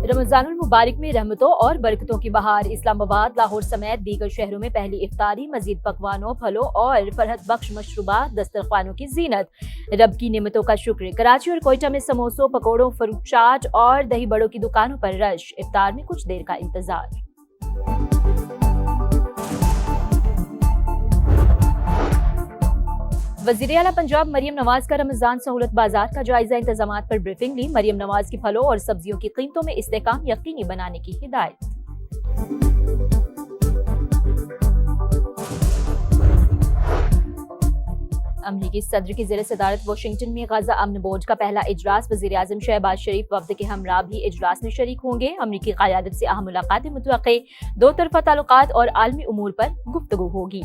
रमजानुल मुबारक में रहमतों और बरकतों की बहार। इस्लामाबाद, लाहौर समेत दीगर शहरों में पहली इफ्तारी, मजीद पकवानों, फलों और फरहत बख्श मशरूबात, दस्तरखानों की जीनत। रब की नेमतों का शुक्र। कराची और कोयटा में समोसों, पकौड़ों, फ्रूट चाट और दही बड़ों की दुकानों पर रश। इफ्तार में कुछ देर का इंतजार। वज़ीर आला पंजाब मरियम नवाज का रमजान सहूलत बाजार का जायजा। इंतजामात पर ब्रीफिंग ली। मरियम नवाज की फलों और सब्जियों की कीमतों में इस्तेहकाम यकीनी बनाने की हिदायत। अमरीकी सदर की ज़ेर सदारत वाशिंगटन में गजा अमन बोर्ड का पहला इजलास। वज़ीर आज़म शहबाज शरीफ वफ्द के हमरा भी इजलास में शरीक होंगे। अमरीकी क़यादत से अहम मुलाकातें मुतवक्के। दो तरफ़ा ताल्लुकात और आलमी उमूर पर गुफ्तगू होगी।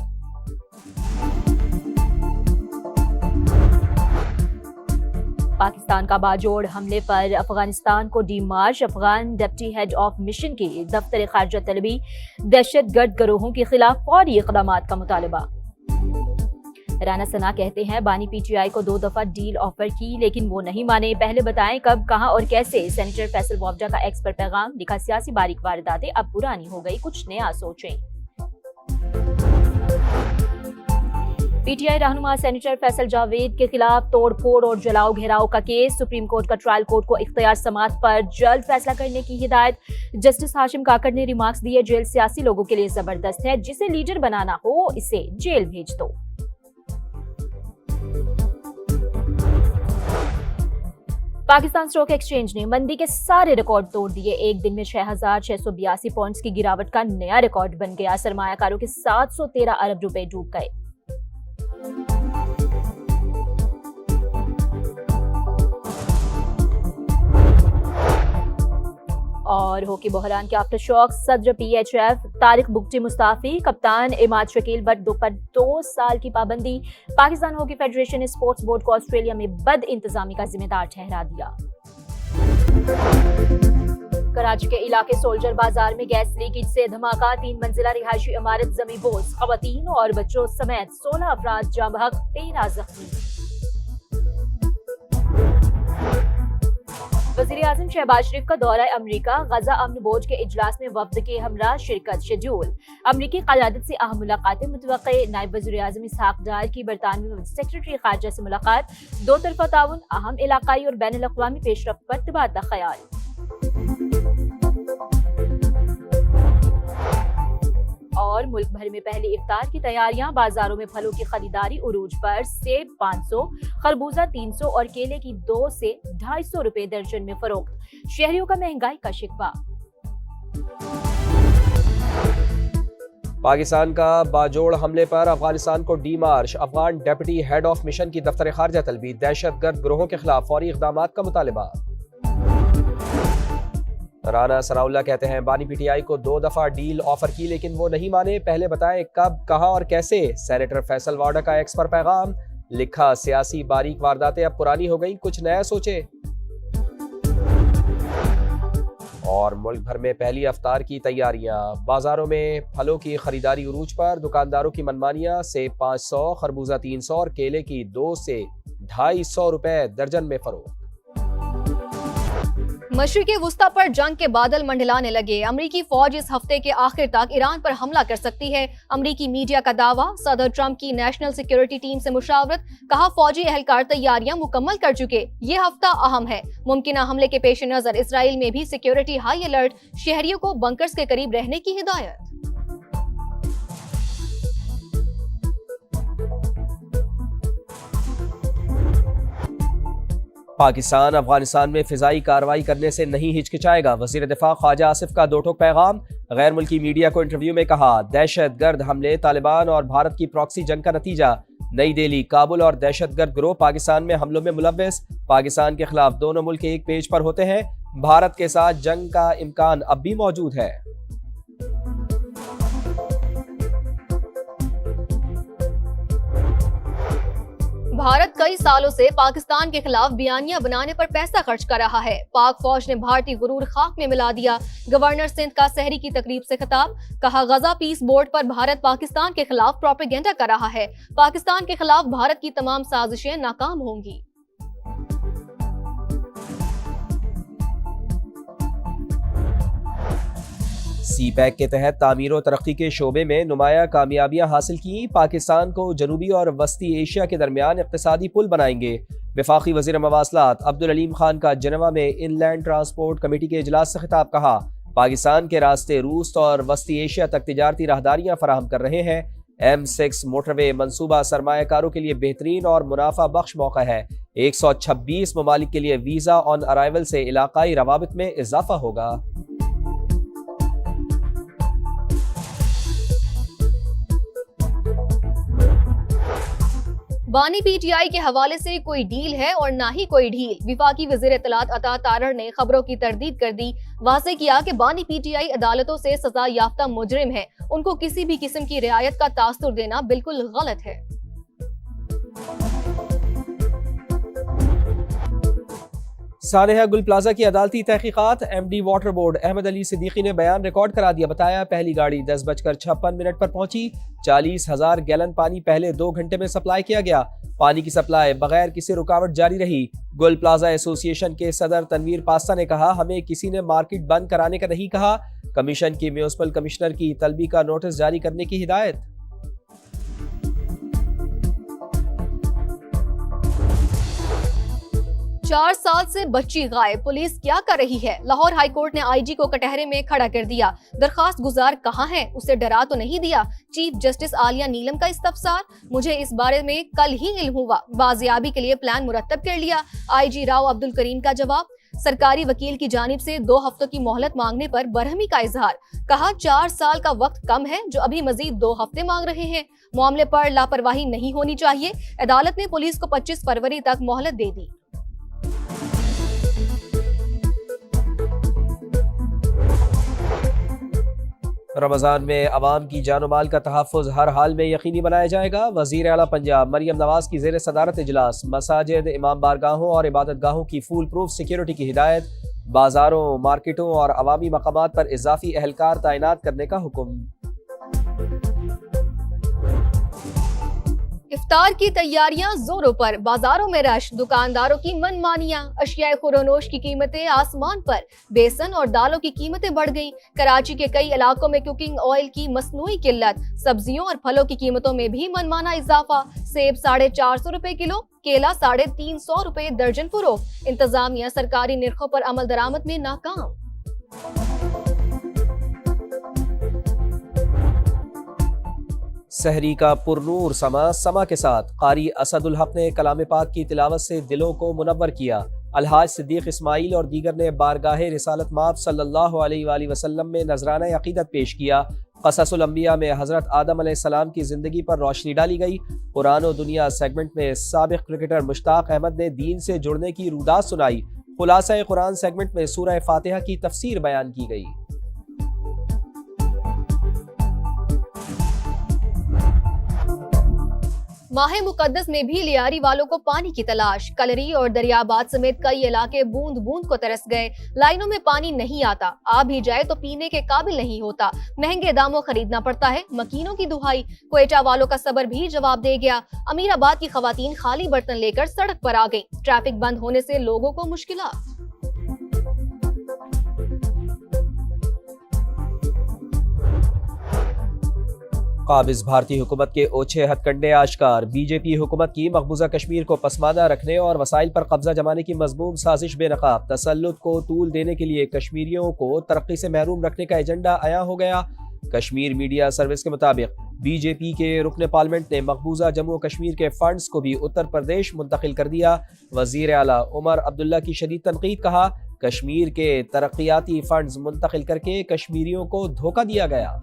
पाकिस्तान का बाजोड़ हमले पर अफगानिस्तान को D March. Afghan deputy head of mission की दफ्तर खारजा तलबी। दहशतगर्द गिरोहों के खिलाफ फौरी इक़दामात का मुतालबा। राना सना कहते हैं बानी पीटीआई को 2 दफा डील ऑफर की लेकिन वो नहीं माने, पहले बताएं कब, कहां और कैसे। सेनेटर फैसल वावडा का एक्स पर पैगाम। लिखा सियासी बारीक वारदातें अब पुरानी हो गई, कुछ नया सोचें। पीटीआई रहनुमा सेनेटर फैसल जावेद के खिलाफ तोड़फोड़ और जलाओ घेराव का केस। सुप्रीम कोर्ट का ट्रायल कोर्ट को इख्तियार समात पर जल्द फैसला करने की हिदायत। जस्टिस हाशिम काकड़ ने रिमार्क्स दिए, जेल सियासी लोगों के लिए जबरदस्त है, जिसे लीडर बनाना हो इसे जेल भेज दो। पाकिस्तान स्टॉक एक्सचेंज ने मंदी के सारे रिकॉर्ड तोड़ दिए। एक दिन में 6,682 पॉइंट्स की गिरावट का नया रिकॉर्ड बन गया। सरमायाकारों के 713 अरब रुपए डूब गए। और हॉकी बहरान के आफ्टर शॉक। सदर पीएचएफ तारिक बुगटी मुस्ताफी। कप्तान इमाद शकील बट पर 2 साल की पाबंदी। पाकिस्तान हॉकी फेडरेशन ने स्पोर्ट्स बोर्ड को ऑस्ट्रेलिया में बद इंतजामी का जिम्मेदार ठहरा दिया। कराची के इलाके सोल्जर बाजार में गैस लीकेज से धमाका। 3 मंजिला रिहायशी इमारत जमींदोज। खवातीन और बच्चों समेत 16 अफराद जाँ बहक, 13 जख्मी। वज़ीर आज़म शहबाज शरीफ का दौरा अमरीका। गजा अमन बोर्ड के इजलास में वफ्द के हमरा शिरकत शेड्यूल। अमरीकी क़यादत से अहम मुलाकातें मुतवक्के। नायब वज़ीर आज़म इसहाक डार की बरतानवी सेक्रेटरी खारजा से मुलाकात। दो तरफ़ा ताउन, अहम इलाकाई और बैनुल अक़वामी पेशरफ़्त पर तबादला ख़याल। और मुल्क भर में पहली इफ्तार की तैयारियां। बाजारों में फलों की खरीदारी उरूज पर। सेब 500, खरबूजा 300 और केले की 2 से 250 रुपए दर्जन में फरोख्त। शहरियों का महंगाई का शिकवा। पाकिस्तान का बाजोड़ हमले पर अफगानिस्तान को D March. Afghan deputy head of mission की दफ्तर खारजा तलबी। दहशतगर्द गिरोहों के खिलाफ फौरी इक़दामात का मुतालबा। राना सनाउल्लाह कहते हैं बानी पीटीआई को 2 दफा डील ऑफर की लेकिन वो नहीं माने, पहले बताएं कब, कहां और कैसे। सेनेटर फैसल वावडा का एक्स पर पैगाम। लिखा सियासी बारीक वारदातें अब पुरानी हो गई, कुछ नया सोचे। और मुल्क भर में पहली इफ्तार की तैयारियां। बाजारों में फलों की खरीदारी उरूज पर। दुकानदारों की मनमानियां। सेब 500, खरबूजा 300 और केले की 2 से 250 रुपए दर्जन में फरोख्त। मशरिक़े वुस्ता पर जंग के बादल मंडलाने लगे। अमरीकी फौज इस हफ्ते के आखिर तक ईरान पर हमला कर सकती है। अमरीकी मीडिया का दावा। सदर ट्रंप की नेशनल सिक्योरिटी टीम से मुशावरत। कहा फौजी एहलकार तैयारियां मुकम्मल कर चुके। ये हफ्ता अहम है। मुमकिन हमले के पेश नजर इसराइल में भी सिक्योरिटी हाई अलर्ट। शहरियों को बंकर्स के करीब रहने की हिदायत। पाकिस्तान अफगानिस्तान में फिजाई कार्रवाई करने से नहीं हिचकिचाएगा। वज़ीर दिफा ख्वाजा आसिफ का 2 टोक पैगाम। गैर मुल्की मीडिया को इंटरव्यू में कहा दहशतगर्द हमले तालिबान और भारत की प्रॉक्सी जंग का नतीजा। नई दिल्ली, काबुल और दहशतगर्द गिरोह पाकिस्तान में हमलों में मुलव्वस। पाकिस्तान के खिलाफ दोनों मुल्क एक पेज पर होते हैं। भारत के साथ जंग का इम्कान अब भी मौजूद है। भारत कई सालों से पाकिस्तान के खिलाफ बयानियां बनाने पर पैसा खर्च कर रहा है। पाक फौज ने भारतीय गुरूर खाक में मिला दिया। गवर्नर सिंध का सहरी की तकरीब से खिताब, कहा गजा पीस बोर्ड पर भारत पाकिस्तान के खिलाफ प्रोपेगेंडा कर रहा है। पाकिस्तान के खिलाफ भारत की तमाम साजिशें नाकाम होंगी। सी पैक के तहत तामीर और तरक्की के शोबे में नुमाया कामयाबियां हासिल की। पाकिस्तान को जनूबी और वस्ती एशिया के दरमियान इक़्तिसादी पुल बनाएंगे। वफाकी वज़ीर मवासलात अब्दुल अलीम खान का जनवा में इनलैंड ट्रांसपोर्ट कमेटी के इजलास से खिताब, कहा पाकिस्तान के रास्ते रूस और वस्ती एशिया तक तिजारती राहदारियां फराहम कर रहे हैं। M6 मोटरवे मनसूबा सरमायाकारों के लिए बेहतरीन और मुनाफा बख्श मौका है। 126 ममालिक के लिए वीज़ा ऑन अराइवल से इलाकाई रवाबित में इजाफा होगा। बानी PTI के हवाले से कोई डील है और ना ही कोई ढील। विफाकी वज़ीर इत्तलात अता तारड़ ने खबरों की तरदीद कर दी। वाज़ेह किया कि बानी PTI अदालतों से सजा याफ्ता मुजरिम है। उनको किसी भी किस्म की रियायत का तासुर देना बिल्कुल गलत है। सानेहा गुल प्लाजा की अदालती तहकीकात। MD water board Ahmed Ali Siddiqui ने बयान रिकॉर्ड करा दिया। बताया पहली गाड़ी 10:56 पर पहुंची। 40,000 गैलन पानी पहले 2 घंटे में सप्लाई किया गया। पानी की सप्लाई बगैर किसी रुकावट जारी रही। गुल प्लाजा एसोसिएशन के सदर तनवीर पास्ता ने कहा, हमें किसी ने मार्केट बंद कराने का नहीं कहा। कमीशन की म्यूनिसिपल कमिश्नर की तलबी का नोटिस जारी करने की हिदायत। चार साल से बच्ची गायब, पुलिस क्या कर रही है? लाहौर हाईकोर्ट ने IG को कटहरे में खड़ा कर दिया। दरखास्त गुजार कहाँ है? उसे डरा तो नहीं दिया? चीफ जस्टिस आलिया नीलम का इस्तफसार, मुझे इस बारे में कल ही इल्म हुआ, बाजियाबी के लिए प्लान मुरतब कर लिया। IG राव अब्दुल करीम का जवाब, सरकारी वकील की जानिब से 2 हफ्तों की मोहलत मांगने पर बरहमी का इजहार। कहा 4 साल का वक्त कम है जो अभी मजीद 2 हफ्ते मांग रहे हैं। मामले पर लापरवाही नहीं होनी चाहिए। अदालत ने पुलिस को 25 फरवरी तक मोहलत दे दी। रमजान में अवाम की जानो माल का तहफ़्फ़ुज़ हर हाल में यकीनी बनाया जाएगा। वज़ीर आला पंजाब मरियम नवाज की ज़ेर सदारत इजलास। मसाजिद, इमाम बारगाहों और इबादत गाहों की फूल प्रूफ सिक्योरिटी की हिदायत। बाजारों, मार्केटों और अवामी मकामात पर इजाफी एहलकार तैनात करने का हुक्म। इफ्तार की तैयारियां जोरों पर, बाजारों में रश, दुकानदारों की मनमानियां, अशियाए खुरोनोश की कीमतें आसमान पर, बेसन और दालों की कीमतें बढ़ गईं। कराची के कई इलाकों में कुकिंग ऑयल की मसनूई किल्लत, सब्जियों और फलों की कीमतों में भी मनमाना इजाफा। सेब 450 रुपए किलो, केला 350 रुपए दर्जन फरोख्त। इंतजामिया सरकारी निर्खों पर अमल दरामद में नाकाम। सहरी का पुरनूर समा के साथ कारी असदुल हक ने कलाम पाक की तिलावत से दिलों को मुनव्वर किया। अलहाज सिद्दीक इस्माइल और दीगर ने बारगाहे रिसालत माब सल्लल्लाहु अलैहि वसल्लम में नजराना अकीदत पेश किया। क़ससुल अंबिया में हज़रत आदम अलैहिस्सलाम की ज़िंदगी पर रोशनी डाली गई। कुरान और दुनिया सेगमेंट में साबिक़ क्रिकेटर मुश्ताक अहमद ने दीन से जुड़ने की रुदात सुनाई। खुलासा कुरान सेगमेंट में सूरह फातिहा की तफसीर बयान की गई। माह मुकद्दस में भी लियारी वालों को पानी की तलाश। कलरी और दरियाबाद समेत कई इलाके बूंद बूंद को तरस गए। लाइनों में पानी नहीं आता, आ भी जाए तो पीने के काबिल नहीं होता। महंगे दामों खरीदना पड़ता है। मकीनों की दुहाई। क्वेटा वालों का सब्र भी जवाब दे गया। अमीराबाद की खवातीन खाली बर्तन लेकर सड़क पर आ गई। ट्रैफिक बंद होने से लोगों को मुश्किलात। काबिज भारतीय हुकूमत के ओछे हथकंडे आश्कार। बीजेपी हुकूमत की मकबूजा कश्मीर को पसमानदा रखने और वसाइल पर कब्जा जमाने की मजमूम साजिश बेनकाब। तसल्लुत को तूल देने के लिए कश्मीरियों को तरक्की से महरूम रखने का एजेंडा आया हो गया। कश्मीर मीडिया सर्विस के मुताबिक बीजेपी के रुकन पार्लियामेंट ने मकबूजा जम्मू कश्मीर के फंड्स को भी उत्तर प्रदेश मुंतकिल कर दिया। वजीर आला उमर अब्दुल्ला की शदीद तनकीद। कहा कश्मीर के तरक्याती फंड्स मुंतकिल करके कश्मीरियों को धोखा दिया गया।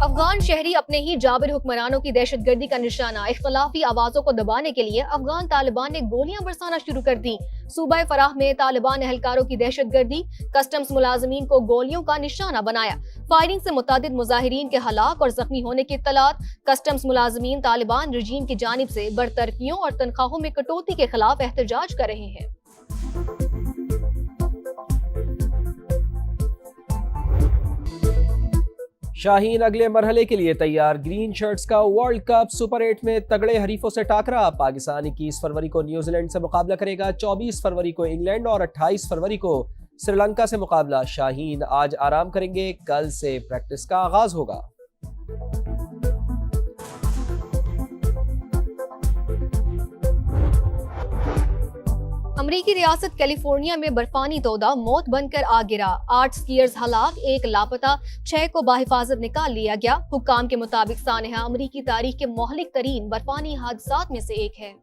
अफगान शहरी अपने ही जाबिर हुक्मरानों की दहशतगर्दी का निशाना इख्तलाफी आवाजों को दबाने के लिए अफगान तालिबान ने गोलियां बरसाना शुरू कर दी। सूबा फराह में तालिबान एहलकारों की दहशतगर्दी, कस्टम्स मुलाजमीन को गोलियों का निशाना बनाया। फायरिंग से मुतादिद मुजाहिरीन के हलाक और जख्मी होने की इत्तलात। कस्टम्स मुलाजमीन तालिबान रजीम की जानिब से बरतरफियों और तनख्वाहों में कटौती के खिलाफ एहतजाज कर रहे हैं। शाहीन अगले मरहले के लिए तैयार। ग्रीन शर्ट्स का वर्ल्ड कप सुपर 8 में तगड़े हरीफों से टाकरा। पाकिस्तान 21 फरवरी को न्यूजीलैंड से मुकाबला करेगा, 24 फरवरी को इंग्लैंड और 28 फरवरी को श्रीलंका से मुकाबला। शाहीन आज आराम करेंगे, कल से प्रैक्टिस का आगाज होगा। अमरीकी रियासत कैलिफोर्निया में बर्फानी तोदा मौत बनकर आ गिरा। 8 स्कीयर्स हलाक, 1 लापता, 6 को बाहिफाजत निकाल लिया गया। हुक्काम के मुताबिक सानहा अमरीकी तारीख के मोहलिक तरीन बर्फानी हादसात में से एक है।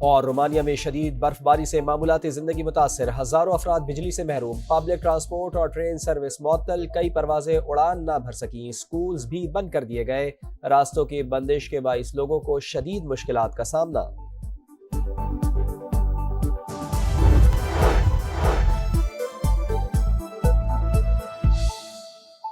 और रोमानिया में शदीद बर्फबारी से मामूलाती जिंदगी मुतासर, हजारों अफराद बिजली से महरूम। पब्लिक ट्रांसपोर्ट और ट्रेन सर्विस मुअत्तल, कई परवाजें उड़ान ना भर सकी। स्कूल्स भी बंद कर दिए गए। रास्तों की बंदिश के बाइस लोगों को शदीद मुश्किलात का सामना।